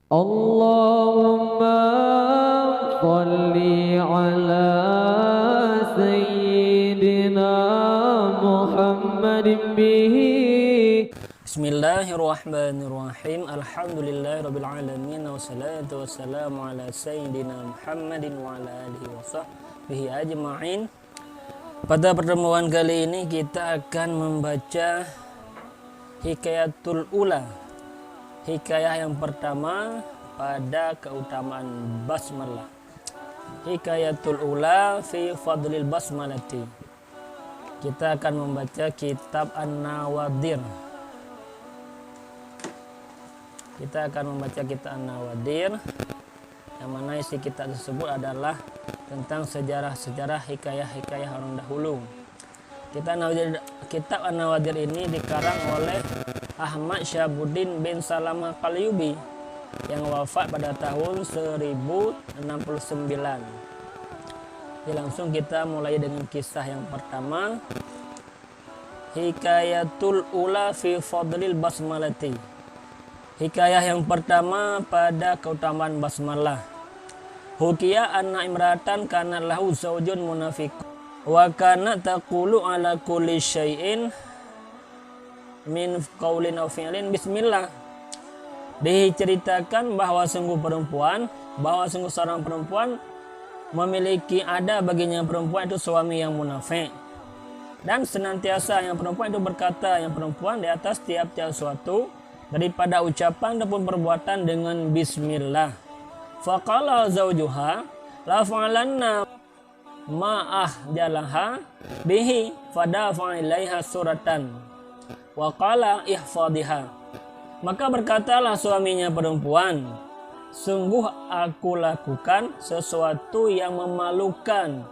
Allahumma sholli ala sayyidina Muhammadin bihi. Bismillahirrahmanirrahim. Alhamdulillahirabbil alamin wassalatu wassalamu ala sayyidina Muhammadin wa ala alihi washabbihi ajma'in. Pada pertemuan kali ini kita akan membaca Hikayatul Ula. Hikayah yang pertama pada keutamaan basmalah. Hikayatul Ula fi fadlil basmalati. Kita akan membaca kitab An-Nawadir. Kita akan membaca kitab An-Nawadir, yang mana isi kitab tersebut adalah tentang sejarah-sejarah hikayah-hikayah orang dahulu. Kitab An-Nawadir ini dikarang oleh Ahmad Syahabuddin bin Salamah Qalyubi yang wafat pada tahun 1069. Jadi langsung kita mulai dengan kisah yang pertama. Hikayatul Ula fi fadlil basmalati. Hikayah yang pertama pada keutamaan basmalah. Hukiya anna imratan kana lahu zaujun munafiq wa kana taqulu ala kulli syai'in min qaulin aw fi'lin bismillah. Diceritakan bahwa sungguh seorang perempuan memiliki baginya perempuan itu suami yang munafik, dan senantiasa yang perempuan itu berkata di atas tiap-tiap suatu daripada ucapan ataupun perbuatan dengan bismillah. Faqala zaujuha la fa'alanna ma'ah jalaha bihi fadafa ilaiha suratan wa qala ihfadhiha. Maka berkatalah suaminya perempuan, sungguh aku lakukan sesuatu yang memalukan,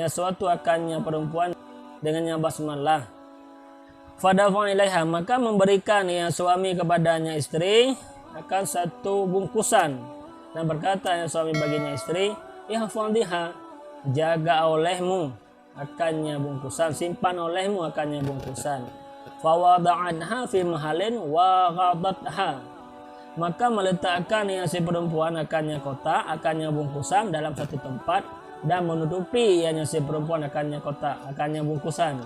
suatu akannya perempuan dengannya basmalah. Fadafa ilaiha, maka memberikan suami kepadanya istri akan satu bungkusan, dan berkata suami baginya istri, ihfadhiha, jaga olehmu akannya bungkusan, simpan olehmu akannya bungkusan. Fawada'anha fi mahalin wa ghadatha, maka meletakkan si perempuan akannya kotak, akannya bungkusan dalam satu tempat, dan menutupi si perempuan akannya kotak, akannya bungkusan.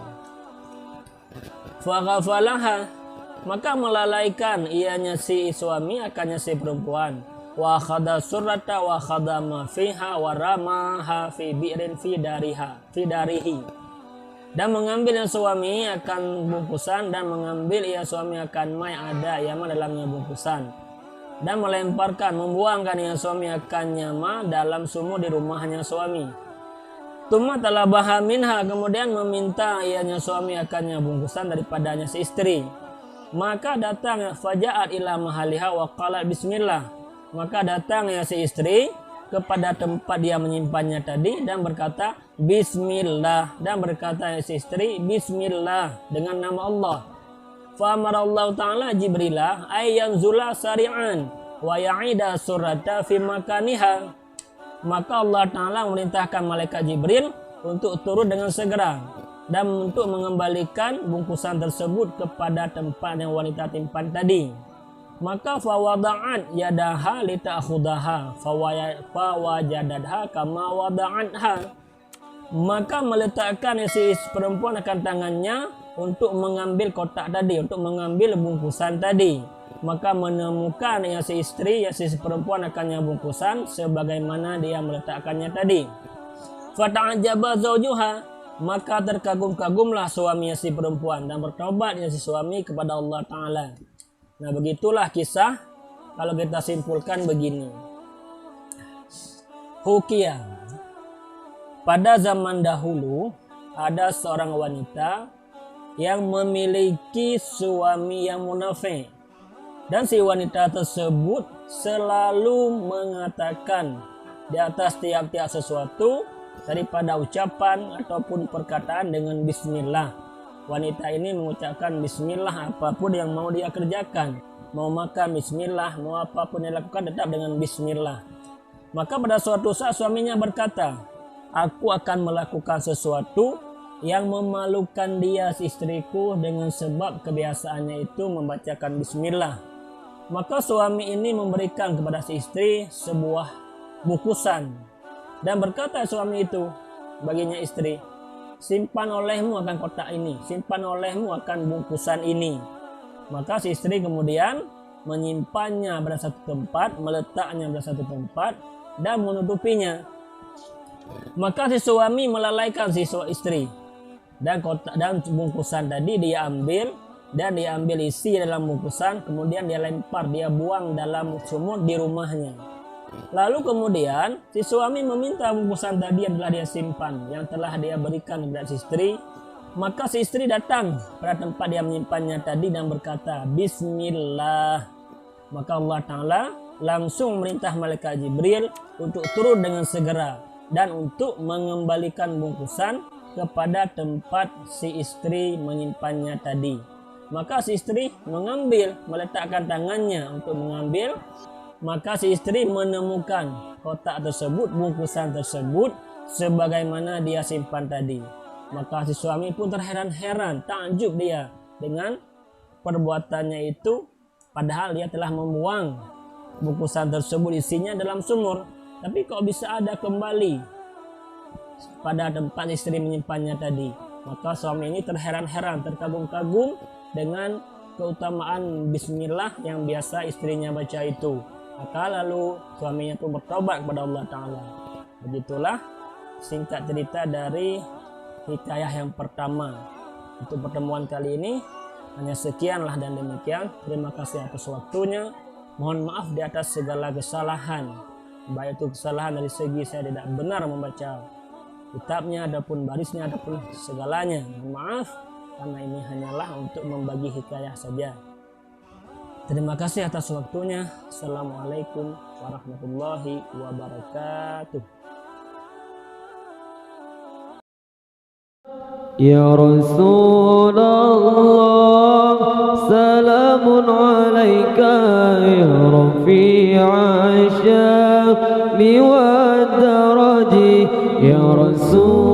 Faghafalaha, maka melalaikan si suami akannya si perempuan. Wa khada surrata wa khadama fiha wa ramaha fi bi'rin fi darihi, dan mengambil suami akan bungkusan, dan mengambil suami akan mai ada yang dalamnya bungkusan, dan melemparkan, membuangkan suami akan nyama dalam sumur di rumahnya suami. Tuma talabaha minha, kemudian meminta suami akannya bungkusan daripadanya si istri. Maka datang faja'at ila mahaliha wa qalat bismillah, maka datang si istri kepada tempat dia menyimpannya tadi dan berkata bismillah, dan berkata si istri bismillah dengan nama Allah. Fa amarallahu ta'ala Jibrilah ayyanzula sari'an wa ya'ida surata fi makaniha, maka Allah Ta'ala memerintahkan malaikat Jibril untuk turun dengan segera dan untuk mengembalikan bungkusan tersebut kepada tempat yang wanita timpan tadi. Maka fawada'at yadaha lita'khudaha fawajadadha kama wada'atha, maka meletakkan si perempuan akan tangannya untuk mengambil kotak tadi, untuk mengambil bungkusan tadi. Maka menemukan si istri, si perempuan akannya bungkusan sebagaimana dia meletakkannya tadi. Fata'ajaba zaujuha, maka terkagum-kagumlah suami si perempuan dan bertobat si suami kepada Allah Ta'ala. Nah, begitulah kisah. Kalau kita simpulkan begini. Hukia, pada zaman dahulu ada seorang wanita yang memiliki suami yang munafik, dan si wanita tersebut selalu mengatakan di atas tiap-tiap sesuatu daripada ucapan ataupun perkataan dengan bismillah. Wanita ini mengucapkan bismillah apapun yang mau dia kerjakan. Mau makan bismillah, mau apapun yang lakukan tetap dengan bismillah. Maka pada suatu saat suaminya berkata, aku akan melakukan sesuatu yang memalukan dia, istriku, dengan sebab kebiasaannya itu membacakan bismillah. Maka suami ini memberikan kepada si istri sebuah bungkusan dan berkata suami itu baginya istri, simpan olehmu akan kotak ini, simpan olehmu akan bungkusan ini. Maka si istri kemudian menyimpannya pada satu tempat, meletaknya pada satu tempat dan menutupinya. Maka si suami melalaikan si istri dan kotak dan bungkusan tadi dia ambil dan dia ambil isi dalam bungkusan, kemudian dia lempar, dia buang dalam sumur di rumahnya. Lalu kemudian si suami meminta bungkusan tadi yang telah dia simpan, yang telah dia berikan kepada si istri. Maka si istri datang pada tempat dia menyimpannya tadi dan berkata, Bismillah. Maka Allah Ta'ala langsung merintah malaikat Jibril untuk turun dengan segera dan untuk mengembalikan bungkusan kepada tempat si istri menyimpannya tadi. Maka si istri mengambil, meletakkan tangannya untuk mengambil. Maka si istri menemukan kotak tersebut, bungkusan tersebut sebagaimana dia simpan tadi. Maka si suami pun terheran-heran, takjub dia dengan perbuatannya itu, padahal dia telah membuang bungkusan tersebut isinya dalam sumur. Tapi kok bisa ada kembali pada tempat istri menyimpannya tadi? Maka suami ini terheran-heran, terkagum-kagum dengan keutamaan Bismillah yang biasa istrinya baca itu. Maka lalu suaminya pun bertobat kepada Allah Ta'ala. Begitulah singkat cerita dari hikayah yang pertama. Untuk pertemuan kali ini hanya sekianlah dan demikian. Terima kasih atas waktunya. Mohon maaf di atas segala kesalahan, baik itu kesalahan dari segi saya tidak benar membaca kitabnya, adapun barisnya, adapun segalanya. Mohon maaf, karena ini hanyalah untuk membagi hikayah saja. Terima kasih atas waktunya. Assalamualaikum warahmatullahi wabarakatuh. Ya Rasulullah, salamun alaika ya rafi'a syami wa daraji ya Rasul.